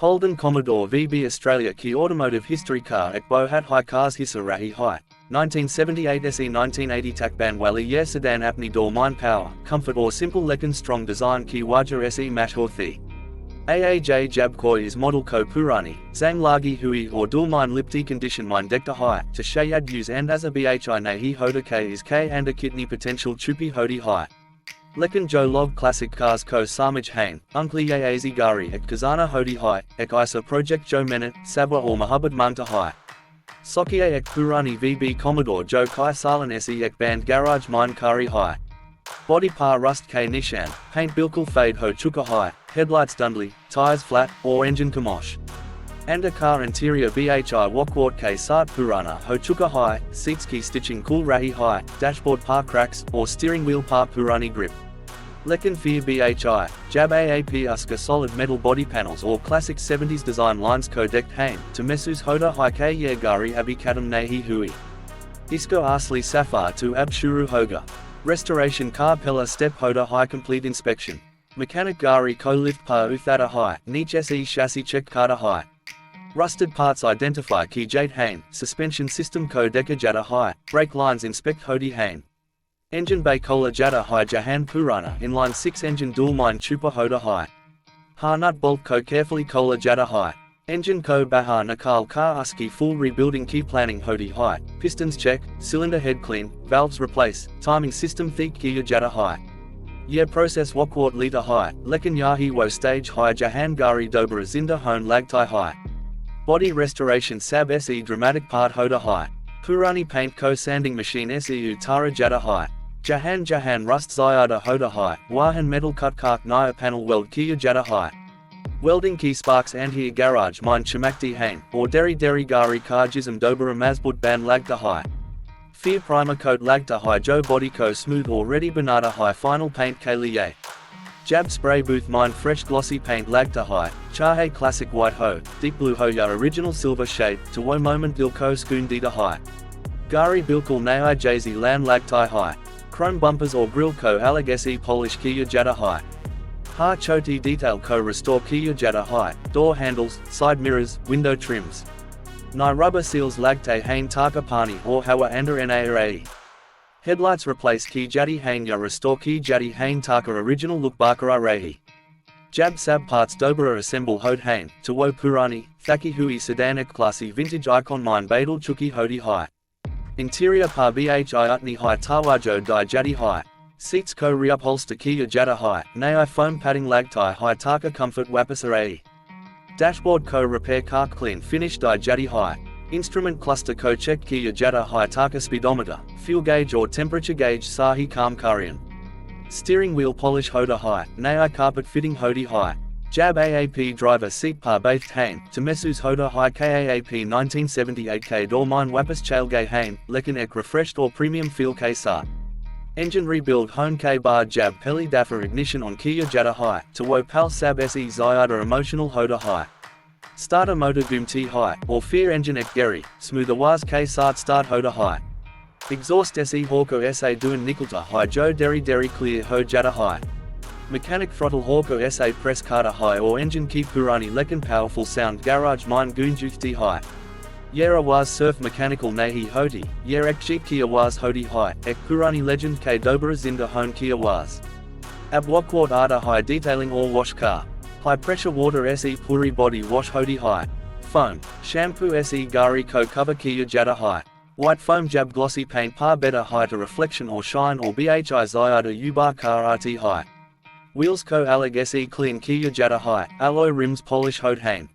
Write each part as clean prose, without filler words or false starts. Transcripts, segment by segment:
Holden Commodore VB Australia Ki Automotive History Car Ek Bohat High Cars Hissa Rahi High 1978 SE 1980 Takban Wali Yer Sedan Apni Door Mine Power Comfort or Simple Lekin Strong Design Ki Wajar SE Mash or Thi AAJ Jab Koi is Model Ko Purani Zang Lagi Hui or Dual Mine Lipti Condition Mine Dekta High to Shayad Use and as a Bhi Nahi Hoda K is K and a Kidney Potential Chupi Hodi High Lekin Jo Log Classic Cars Ko Samaj Hain, Unkli Yazi Gari Ek Kazana Hodi Hai, Ek Isa Project Jo Menet, Sabwa or Mahabad Manta Hai. Sokia Ek Purani VB Commodore Jo Kai Salan Se Ek Band Garage Mine Kari Hai. Body Par Rust K Nishan, Paint Bilkul Fade Ho Chuka Hai, Headlights Dundley, Tires Flat, or Engine Kamosh. And a car interior Bhi Wakwart K Sart Purana Ho Chuka Hai, Seats Ki Stitching Cool Rahi Hai, Dashboard Par Cracks, or Steering Wheel Par Purani Grip. Lekin Fear Bhi, Jab AAP Uska Solid Metal Body Panels or Classic 70s Design Lines Kodekt Hain, to Mesus Hoda Hai K Yer Gari Abi Kadam Nahi Hui. Isko Arsli Safar to Ab Shuru Hoga. Restoration Car Pella Step Hoda Hai Complete Inspection. Mechanic Gari Ko Lift Pa Uthada Hai, Niche Se Chassis Check Kata Hai. Rusted Parts Identify Ki Jade Hain, Suspension System Ko Deka Jada Hai, Brake Lines Inspect Hodi Hain. Engine Bay Kola Jada Hai Jahan Purana inline-six engine dual mine Chupa Hoda Hai. Harnut Bolt Ko Carefully Kola Jada Hai. Engine Ko Bahar Nakal Car Uski Full Rebuilding Key Planning Hodi Hai. Pistons check, cylinder head clean, valves replace, timing system Thik Kia Jada Hai. Ye process Wakwart Lita Hai, Lekin Yahi Wo Stage Hai Jahan Gari Dobara Zinda Hone Lagtai Hai. Body Restoration Sab Se Dramatic Part Hoda Hai. Purani Paint Ko Sanding Machine Se Utara Jada Hai. Jahan Rust Zyada Hoda Hai, Wahan Metal Cut Kark Naya Panel Weld Kia Jada Hai. Welding Key Sparks and Here Garage Mine Chamakti Hain, or Deri Gari Kar Jism Dobara Mazbud Ban Lagta Hai. Fear Primer Coat Lagta Hai Jo Body Ko Smooth Already Banada Hai Final Paint Kaliye. Jab Spray Booth Mine Fresh Glossy Paint Lagta Hai, Chahe Classic White Ho, Deep Blue Ho Ya Original Silver Shade, to Wo Moment Dil Ko Skoon Dita Hai. Gari Bilkul Nai Jayzi Lan Lagtai Hai. Chrome bumpers or grille ko Alag Se polish Kia Jada Hai. Ha Choti detail ko restore Kia Jada Hai, door handles, side mirrors, window trims. Nai rubber seals Lagte Hain Taka Pani or Hawa Anda Narai. Headlights replace Ki Jadi Hain Ya restore Ki Jadi Hain Taka original look Bakara Rehi. Jab Sab parts Dobara assemble Hod Hain, to Wo Purani, Thaki Hui Sedan Ek Classy Vintage Icon Mine Badal Chuki Hodi Hai. Interior Par Bhi Utni Hai Tawajo Di Jadi Hai. Seats Ko Reupholster Kia Jada Hai, Nai Foam Padding Lagtai Hai Taka Comfort Wapasarai. Dashboard Ko Repair Kark Clean Finish Di Jadi Hai. Instrument Cluster Ko Check Kia Jada Hai Taka Speedometer, Fuel Gauge or Temperature Gauge Sahi Kam Karian. Steering Wheel Polish Hoda Hai, Nai Carpet Fitting Hodi Hai. Jab AAP Driver Seat Par Bathed Hain, to Mesus Hoda Hai KAAP 1978 K Door Mine Wapas Chailgay Hain, Lekin Ek Refreshed or Premium Feel K Sart. Engine Rebuild Hone K Bar Jab Peli Daffer Ignition on Kia Jada Hai, to Wo Pal Sab Se Zyada Emotional Hoda Hai. Starter Motor Goom T Hai, or Fear Engine Ek Geri, Smooth Awaz K Sart Start Hoda Hai. Exhaust Se Hawko Sa Duan Nikolta Hai Jo Deri Clear Ho Jada Hai. Mechanic Throttle Hawko Sa Press Kata Hai or Engine Ki Purani Lekin Powerful Sound Garage Mine Goonjuthti Hai. Yer Awaz Surf Mechanical Nahi Hoti, Yer Ek Jeep Ki Awaz Hoti Hai, Ek Purani Legend K Dobara Zinda Hone Ki Awaz. Ab Wakwart Ada Hai Detailing All Wash Car. High Pressure Water Se Puri Body Wash Hoti Hai. Foam, Shampoo Se Gari Ko Cover Kia Jada Hai. White Foam Jab Glossy Paint Par Better Hai to Reflection or Shine or Bhi Zyada Ubar Car RT Hai. Wheels Ko Alag Se Clean Kia Jada Hai, Alloy Rims Polish Hod Hain.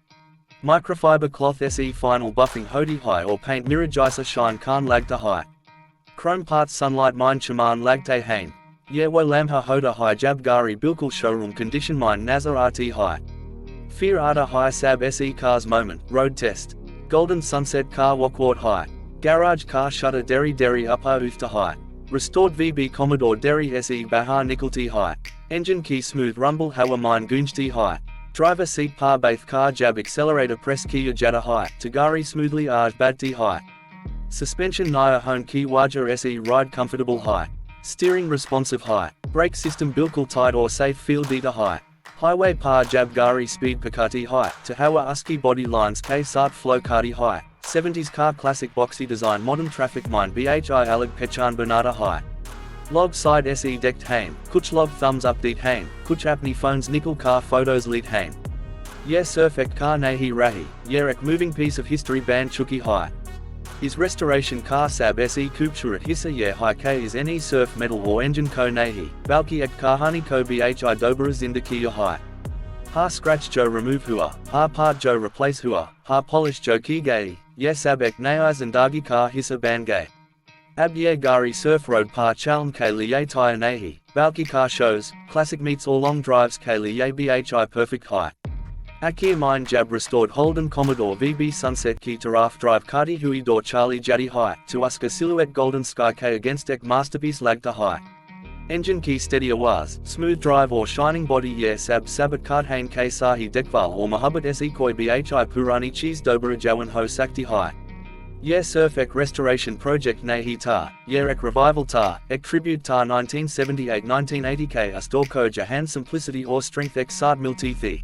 Microfiber Cloth Se Final Buffing Hodi Hai or Paint Mirror Jisa Shine Khan Lagta Hai. Chrome Parts Sunlight Mine Chaman Lagte Hain. Yewo Lamha Hoda Hai Jab Gari Bilkul Showroom Condition Mine Nazar RT Hai. Fear Ada Hai Sab Se Cars Moment, Road Test. Golden Sunset Car Wakwart Hai. Garage Car Shutter Deri Upper Ufta Hai. Restored VB Commodore Deri Se Bahar Nikolti Hai. Engine Key Smooth Rumble Hawa Mine Goonjti Hai. Driver Seat Par Bath Car Jab Accelerator Press Kia Jada Hai, Tagari Smoothly Aj Badti Hai. Suspension Naya Hone Ki Wajar Se Ride Comfortable Hai. Steering Responsive Hai. Brake System Bilkul Tight or Safe Feel Dita Hai. Highway par jab gari speed pakati high, to hawa uski body lines k sart flow kati high, 70s car classic boxy design modern traffic mine bhi alag pechan banata high. Log side se decked hain, kuch log thumbs up deet hain, kuch apni phones nickel car photos lead hain. Ye surfect car nahi rahi, yerek moving piece of history band chuki high. His restoration car sab se kupchurat hissa ye high k is ne surf metal or engine ko nahi, balki ek kahani ko bhi dobara zindaki high. Ha scratch jo remove hua, ha part jo replace hua, ha polish jo ki gay, ye sab ek naya zindagi car hissa ban gay. Ab ye gari surf road par chaln ke liye tire nahi, balki car shows, classic meets or long drives ke liye bhi perfect high. Akir mine jab restored Holden Commodore VB sunset ki taraf drive kati hui door Charlie Jaddy high, to uska silhouette golden sky k against ek masterpiece lagta high. Engine ki steady awaz, smooth drive or shining body ye sab sabat kart hain k sahi dekval or mahabat se koi bhi purani cheese dobara jawan ho sakti high. Ye surf ek restoration project nahi ta, ye ek revival ta, ek tribute ta 1978-1980 k astor ko jahan simplicity or strength ek sard milti thi.